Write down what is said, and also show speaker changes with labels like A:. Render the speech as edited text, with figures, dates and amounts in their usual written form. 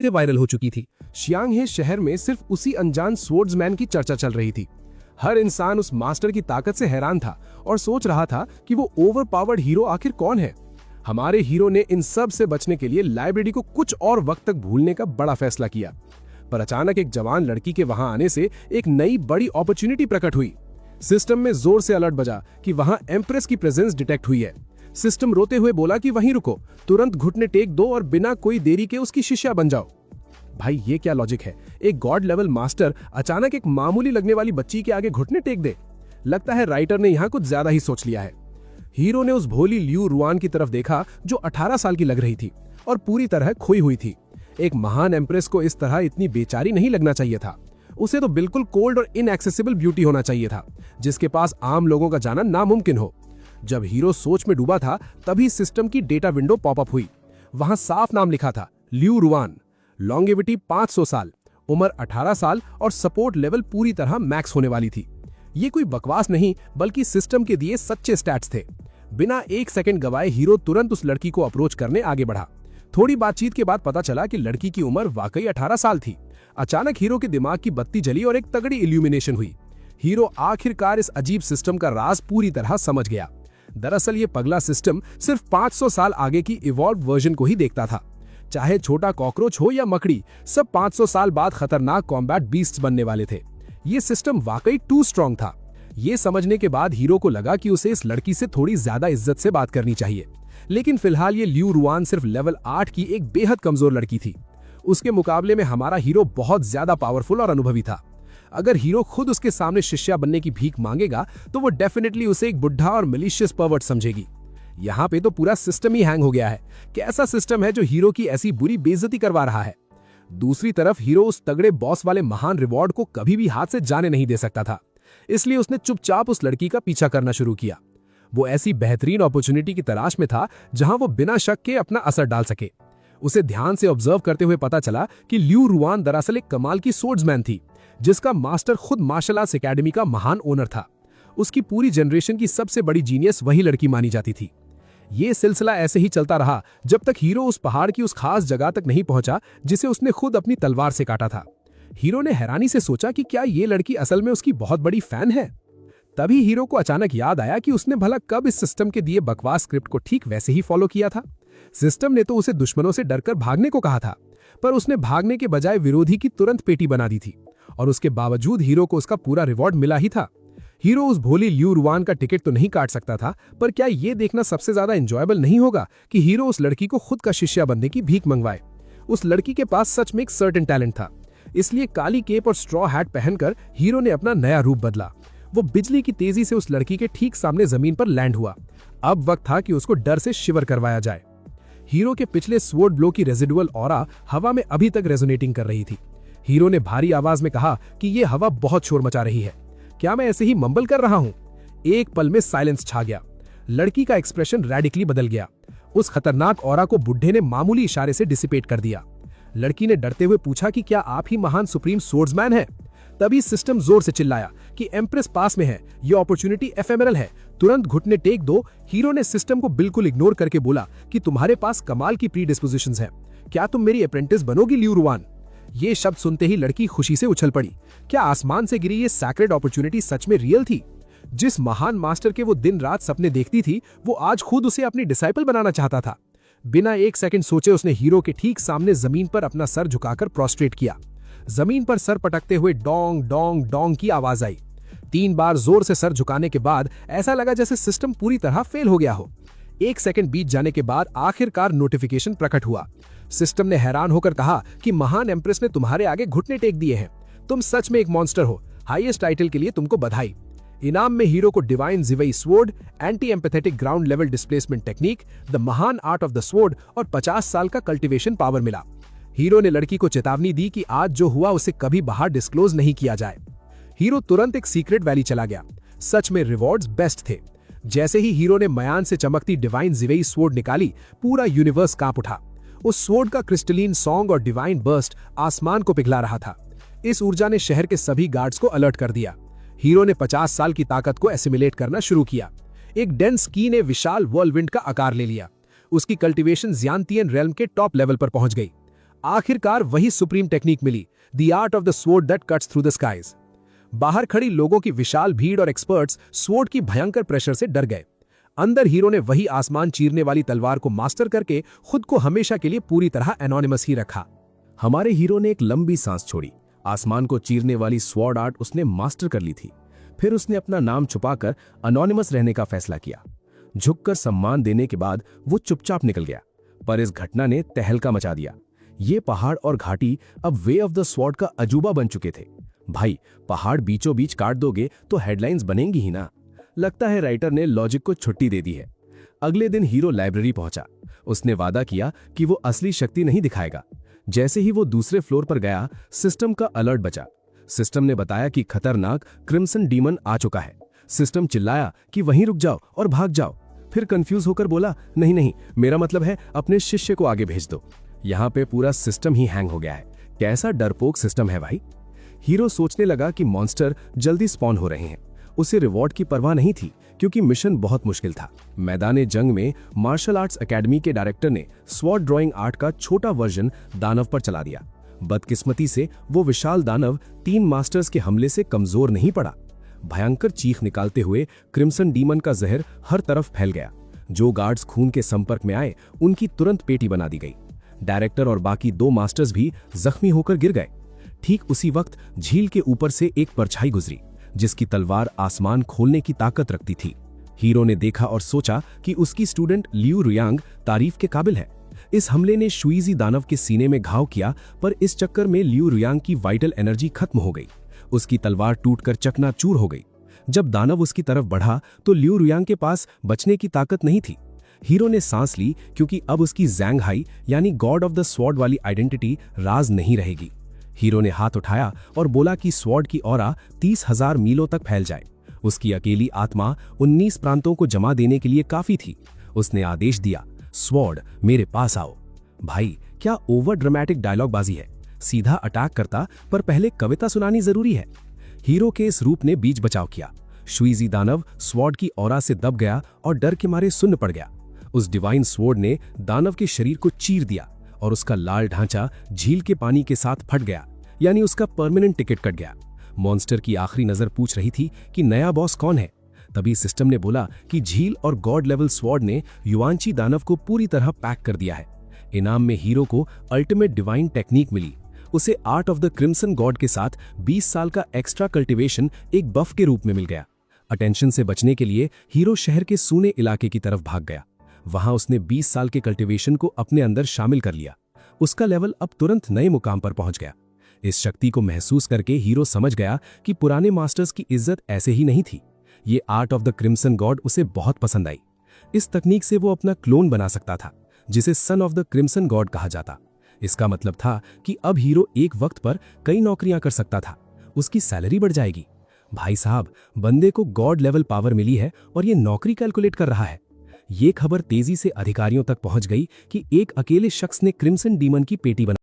A: Viral हो चुकी थी। शियांग शहर में सिर्फ उसी अनजान स्वॉर्ड्समैन की चर्चा चल रही थी। हर इंसान उस मास्टर की ताकत से हैरान था और सोच रहा था कि वो ओवरपावर्ड हीरो आखिर कौन है। हमारे हीरो ने इन सब से बचने के लिए लाइब्रेरी को कुछ और वक्त तक भूलने का बड़ा फैसला किया। पर अचानक एक जवान लड़की के वहां आने से एक नई बड़ी अपॉर्चुनिटी प्रकट हुई। सिस्टम में जोर से अलर्ट बजा कि वहां एम्प्रेस की प्रेजेंस डिटेक्ट हुई है। सिस्टम रोते हुए बोला कि वहीं रुको, तुरंत घुटने टेक दो और बिना कोई देरी के उसकी शिष्या बन जाओ। भाई ये क्या लॉजिक है? एक गॉड लेवल मास्टर अचानक एक मामूली लगने वाली बच्ची के आगे घुटने टेक दे। लगता है राइटर ने यहाँ कुछ ज्यादा ही सोच लिया है। हीरो ने उस भोली लियू रुआन की तरफ देखा जो 18 साल की लग रही थी और पूरी तरह खोई हुई थी। एक महान एम्प्रेस को इस तरह इतनी बेचारी नहीं लगना चाहिए था। उसे तो बिल्कुल कोल्ड और इनएक्सेसिबल ब्यूटी होना चाहिए था, जिसके पास आम लोगों का जाना नामुमकिन हो। जब हीरो सोच में डूबा था तभी सिस्टम की डेटा विंडो पॉपअप हुई। वहां साफ नाम लिखा था, लियू रुआन, लॉन्गेविटी 500 साल, उम्र 18 साल और सपोर्ट लेवल पूरी तरह मैक्स होने वाली थी। ये कोई बकवास नहीं बल्कि सिस्टम के दिए सच्चे स्टैट्स थे। बिना एक सेकंड गवाए हीरो तुरंत उस लड़की को अप्रोच करने आगे बढ़ा। थोड़ी बातचीत के बाद पता चला कि लड़की की उम्र वाकई 18 साल थी। अचानक हीरो के दिमाग की बत्ती जली और एक तगड़ी इल्यूमिनेशन हुई। हीरो आखिरकार इस अजीब सिस्टम का राज पूरी तरह समझ गया। दरअसल ये पगला सिस्टम सिर्फ 500 साल आगे की इवॉल्व वर्जन को ही देखता था। चाहे छोटा कॉकरोच हो या मकड़ी, सब 500 साल बाद खतरनाक कॉम्बैट बीस्ट्स बनने वाले थे। ये सिस्टम वाकई टू स्ट्रॉन्ग था। ये समझने के बाद हीरो को लगा कि उसे इस लड़की से थोड़ी ज्यादा इज्जत से बात करनी चाहिए। लेकिन फिलहाल ये लियू रुआन सिर्फ लेवल 8 की एक बेहद कमजोर लड़की थी। उसके मुकाबले में हमारा हीरो बहुत ज्यादा पावरफुल और अनुभवी था। अगर हीरो खुद उसके सामने शिष्या बनने की भीख मांगेगा तो वो डेफिनेटली उसे एक बुढ़ा और मलिशियस पर्वर्ट समझेगी। यहाँ पे तो पूरा सिस्टम ही हैंग हो गया है। कैसा सिस्टम है जो हीरो की ऐसी बुरी बेइज्जती करवा रहा है? दूसरी तरफ हीरो उस तगड़े बॉस वाले महान रिवॉर्ड को कभी भी हाथ से जाने नहीं दे सकता था। इसलिए उसने चुपचाप उस लड़की का पीछा करना शुरू किया। वो ऐसी बेहतरीन अपॉर्चुनिटी की तलाश में था जहां वो बिना शक के अपना असर डाल सके। उसे ध्यान से ऑब्जर्व करते हुए पता चला कि लियू रुआन दरअसल एक कमाल की स्वॉर्ड्समैन थी, जिसका मास्टर खुद मार्शल आर्ट्स एकेडमी का महान ओनर था। उसकी पूरी जनरेशन की सबसे बड़ी जीनियस वही लड़की मानी जाती थी। ये सिलसिला ऐसे ही चलता रहा जब तक हीरो उस पहाड़ की उस खास जगह तक नहीं पहुंचा जिसे उसने खुद अपनी तलवार से काटा था। हीरो ने हैरानी से सोचा कि क्या ये लड़की असल में उसकी बहुत बड़ी फैन है। तभी हीरो को अचानक याद आया कि उसने भला कब इस सिस्टम के दिए बकवास स्क्रिप्ट को ठीक वैसे ही फॉलो किया था। सिस्टम ने तो उसे दुश्मनों से डरकर भागने को कहा था, पर उसने भागने के बजाय विरोधी की तुरंत पेटी बना दी थी और उसके बावजूद हीरो को उसका पूरा रिवॉर्ड मिला ही था। हीरो उस भोली लियू रुआन का टिकट तो नहीं काट सकता था, पर क्या ये देखना सबसे ज्यादा एंजॉयबल नहीं होगा कि हीरो उस लड़की को खुद का शिष्या बनने की भीख मंगवाए। उस लड़की के पास सच में एक सर्टेन टैलेंट था। इसलिए काली केप और स्ट्रॉ हैट पहनकर हीरो ने अपना नया रूप बदला। वो बिजली की तेजी से उस लड़की के ठीक सामने जमीन पर लैंड हुआ। अब वक्त था कि उसको डर से शिवर करवाया जाए। हीरो के पिछले स्वॉर्ड ब्लो की रेजिडुअल ऑरा हवा में अभी तक रेजोनेटिंग कर रही थी। हीरो ने भारी आवाज में कहा कि ये हवा बहुत शोर मचा रही है। क्या मैं ऐसे ही मम्बल कर रहा हूं? एक पल में साइलेंस छा गया। लड़की का एक्सप्रेशन रेडिकली बदल गया। उस खतरनाक ऑरा को बुढ़े ने मामूली इशारे से डिसिपेट कर दिया। लड़की ने डरते हुए पूछा कि क्या आप ही महान सुप्रीम स्वॉर्ड्समैन हैं? तभी सिस्टम जोर से चिल्लाया कि एम्प्रेस पास में है, ये अपॉर्चुनिटी एफेमेरल है, तुरंत घुटने टेक दो। हीरो ने सिस्टम को बिल्कुल इग्नोर करके बोला कि तुम्हारे पास कमाल की प्री डिस्पोजिशंस हैं। क्या तुम मेरी अप्रेंटिस बनोगी लियू रुआन? ये शब्द सुनते ही लड़की खुशी से उछल पड़ी। क्या आसमान से गिरी ये सैक्रेड अपॉर्चुनिटी सच में रियल थी? जिस महान मास्टर के वो दिन रात सपने देखती थी, वो आज खुद उसे अपनी डिसाइपल बनाना चाहता था। बिना एक सेकंड सोचे उसने हीरो के ठीक सामने जमीन पर अपना सर झुकाकर प्रोस्ट्रेट किया। जमीन पर सर पटकते हुए डोंग डोंग डोंग की आवाज आई। 3 बार जोर से सर झुकाने के बाद ऐसा लगा जैसे सिस्टम पूरी तरह फेल हो गया हो। 1 सेकंड बीत जाने के बाद आखिरकार नोटिफिकेशन प्रकट हुआ। सिस्टम ने हैरान होकर कहा कि महान एम्प्रेस ने तुम्हारे आगे घुटने टेक दिए हैं। तुम सच में एक मॉन्स्टर हो। हाईएस्ट टाइटल के लिए तुमको बधाई। इनाम में हीरो को डिवाइन जिवेई sword, anti empathetic ground level displacement technique, the महान आर्ट ऑफ द स्वॉर्ड और 50 साल का कल्टीवेशन पावर मिला। हीरो ने लड़की को चेतावनी दी कि आज जो हुआ उसे कभी बाहर डिस्क्लोज नहीं किया जाए। हीरो तुरंत एक सीक्रेट वैली चला गया। सच में रिवॉर्ड्स बेस्ट थे। जैसे ही हीरो ने मयान से चमकती डिवाइन जिवेई स्वॉर्ड निकाली, पूरा यूनिवर्स कांप उठा। उस स्वॉर्ड का क्रिस्टलीन सॉन्ग और डिवाइन बर्स्ट आसमान को पिघला रहा था। इस ऊर्जा ने शहर के सभी गार्ड्स को अलर्ट कर दिया। हीरो ने 50 साल की ताकत को एसिमिलेट करना शुरू किया। एक डेंस की ने विशाल वर्लविंड का आकार ले लिया। उसकी कल्टीवेशन ज़ियांतियन रेल्म के टॉप लेवल पर पहुंच गई। आखिरकार वही सुप्रीम टेक्निक मिली, the art of the sword that cuts through the skies. बाहर खड़ी लोगों की विशाल भीड़ और एक्सपर्ट्स स्वॉर्ड की भयंकर प्रेशर से डर गए। अंदर हीरो ने वही आसमान चीरने वाली तलवार को मास्टर करके खुद को हमेशा के लिए पूरी तरह एनोनिमस ही रखा। हमारे हीरो ने एक लंबी सांस छोड़ी। आसमान को चीरने वाली स्वॉर्ड आर्ट उसने मास्टर कर ली थी। फिर उसने अपना नाम छुपाकर अनोनिमस रहने का फैसला किया। झुककर सम्मान देने के बाद वो चुपचाप निकल गया। पर इस घटना ने तहलका मचा दिया। ये पहाड़ और घाटी अब वे ऑफ द स्वॉर्ड का अजूबा बन चुके थे। भाई, पहाड़ बीचों बीच काट दोगे तो हेडलाइंस बनेंगी ही ना। लगता है राइटर ने लॉजिक को छुट्टी दे दी है। अगले दिन हीरो लाइब्रेरी पहुंचा। उसने वादा किया कि वो असली शक्ति नहीं दिखाएगा। जैसे ही वो दूसरे फ्लोर पर गया, सिस्टम का अलर्ट बजा। सिस्टम ने बताया कि खतरनाक क्रिम्सन डीमन आ चुका है। सिस्टम चिल्लाया कि वहीं रुक जाओ और भाग जाओ। फिर कंफ्यूज होकर बोला, नहीं नहीं, मेरा मतलब है अपने शिष्य को आगे भेज दो। यहाँ पे पूरा सिस्टम ही हैंग हो गया है। कैसा डरपोक सिस्टम है भाई। हीरो सोचने लगा कि मॉन्स्टर जल्दी स्पॉन हो रहे हैं। उसे रिवॉर्ड की परवाह नहीं थी, क्योंकि मिशन बहुत मुश्किल था। मैदाने जंग में मार्शल आर्ट्स एकेडमी के डायरेक्टर ने स्वॉर्ड ड्राइंग आर्ट का छोटा वर्जन दानव पर चला दिया। बदकिस्मती से वो विशाल दानव 3 मास्टर्स के हमले से कमजोर नहीं पड़ा। भयंकर चीख निकालते हुए क्रिम्सन डीमन का जहर हर तरफ फैल गया। जो गार्ड्स खून के संपर्क में आए, उनकी तुरंत पेटी बना दी गई। डायरेक्टर और बाकी 2 मास्टर्स भी जख्मी होकर गिर गए। ठीक उसी वक्त झील के ऊपर से एक परछाई गुजरी, जिसकी तलवार आसमान खोलने की ताकत रखती थी। हीरो ने देखा और सोचा कि उसकी स्टूडेंट लियू रुयांग तारीफ के काबिल है। इस हमले ने शुइजी दानव के सीने में घाव किया, पर इस चक्कर में लियू रुयांग की वाइटल एनर्जी खत्म हो गई। उसकी तलवार टूटकर चकनाचूर हो गई। जब दानव उसकी तरफ बढ़ा तो लियू रुयांग के पास बचने की ताकत नहीं थी। हीरो ने सांस ली, क्योंकि अब उसकी ज़ैंग हाई यानी गॉड ऑफ द स्वॉर्ड वाली आइडेंटिटी राज नहीं रहेगी। हीरो ने हाथ उठाया और बोला कि स्वॉर्ड की ऑरा 30,000 मीलों तक फैल जाए। उसकी अकेली आत्मा 19 प्रांतों को जमा देने के लिए काफी थी। उसने आदेश दिया, स्वॉर्ड मेरे पास आओ। भाई, क्या ओवर ड्रामेटिक डायलॉग बाजी है। सीधा अटैक करता, पर पहले कविता सुनानी जरूरी है। हीरो के इस रूप ने बीच बचाव किया। शुइजी दानव स्वॉर्ड की ऑरा से दब गया और डर के मारे सुन्न पड़ गया। उस डिवाइन स्वॉर्ड ने दानव के शरीर को चीर दिया और उसका लाल ढांचा झील के पानी के साथ फट गया, यानी उसका परमानेंट टिकट कट गया। मॉन्स्टर की आखिरी नजर पूछ रही थी कि नया बॉस कौन है। तभी सिस्टम ने बोला कि झील और गॉड लेवल स्वॉर्ड ने युआंची दानव को पूरी तरह पैक कर दिया है। इनाम में हीरो को अल्टीमेट डिवाइन टेक्निक मिली। उसे art of the crimson God के साथ 20 साल का एक्स्ट्रा कल्टीवेशन एक बफ के रूप में मिल गया। अटेंशन से बचने के लिए हीरो शहर के सूने इलाके की तरफ भाग गया। वहां उसने 20 साल के कल्टीवेशन को अपने अंदर शामिल कर लिया। उसका लेवल अब तुरंत नए मुकाम पर पहुंच गया। इस शक्ति को महसूस करके हीरो समझ गया कि पुराने मास्टर्स की इज्जत ऐसे ही नहीं थी। ये art of the crimson God उसे बहुत पसंद आई। इस तकनीक से वो अपना क्लोन बना सकता था, जिसे son of the crimson God कहा जाता। इसका मतलब था कि अब हीरो एक वक्त पर कई नौकरियां कर सकता था। उसकी सैलरी बढ़ जाएगी। भाई साहब, बंदे को गॉड लेवल पावर मिली है और ये नौकरी कैलकुलेट कर रहा है। ये खबर तेजी से अधिकारियों तक पहुंच गई कि एक अकेले शख्स ने क्रिम्सन डीमन की पेटी बना